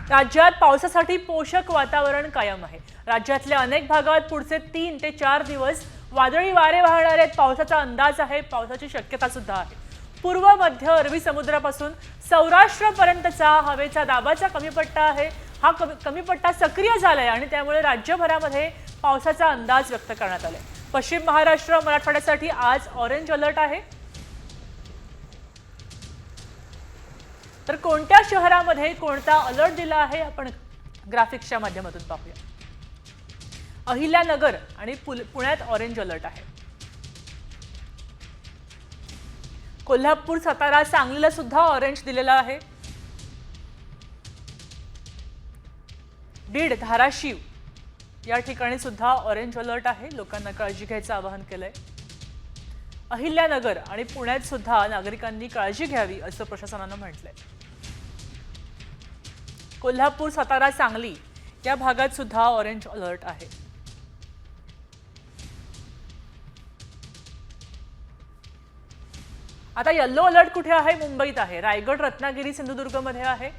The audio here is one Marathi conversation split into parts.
राज्यात पावसासाठी पोषक वातावरण कायम आहे। राज्यातल्या अनेक भागात पुढचे 3 ते 4 दिवस वादळी वारे वाहणार आहेत। पावसाचा अंदाज आहे, पावसाची शक्यता सुद्धा आहे। पूर्व मध्य अरबी समुद्रापासून सौराष्ट्रपर्यंतचा हवेचा दाबाचा कमी पट्टा आहे। हा कमी पट्टा सक्रिय झालाय आणि त्यामुळे राज्यभरामध्ये पावसाचा अंदाज व्यक्त करण्यात आलाय। पश्चिम महाराष्ट्र मराठवाड्यासाठी आज ऑरेंज अलर्ट आहे। तर कोणत्या शहरामध्ये कोणता अलर्ट दिला आहे आपण ग्राफिक्सच्या माध्यमातून पाहूया। अहिल्यानगर आणि पुण्यात ऑरेंज अलर्ट आहे। कोल्हापूर, सातारा, सांगलीला सुद्धा ऑरेंज दिलेला आहे। बीड, धाराशिव या ठिकाणी सुद्धा ऑरेंज अलर्ट आहे। लोकांना काळजी घ्यायचं आवाहन केलंय। अहिल्यानगर आणि पुण्यात सुद्धा नागरिकांनी काळजी घ्यावी असं प्रशासनानं म्हटलंय। कोल्हापूर, सातारा, सांगली या भागात सुद्धा ऑरेंज अलर्ट आहे। आता येलो अलर्ट कुठे आहे? मुंबईत आहे। रायगड, रत्नागिरी, सिंधुदुर्ग मध्ये आहे।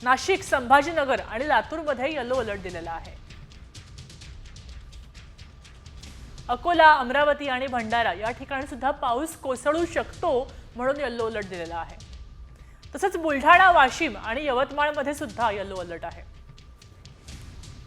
नाशिक, संभाजीनगर आणि लातूर मध्ये येलो अलर्ट दिलेला आहे। अकोला, अमरावती आणि भंडारा या ठिकाणी सुद्धा पाऊस कोसळू शकतो म्हणून येलो अलर्ट दिलेला आहे। तसंच बुलढाणा, वाशिम आणि यवतमाळ मध्ये सुद्धा येलो अलर्ट आहे।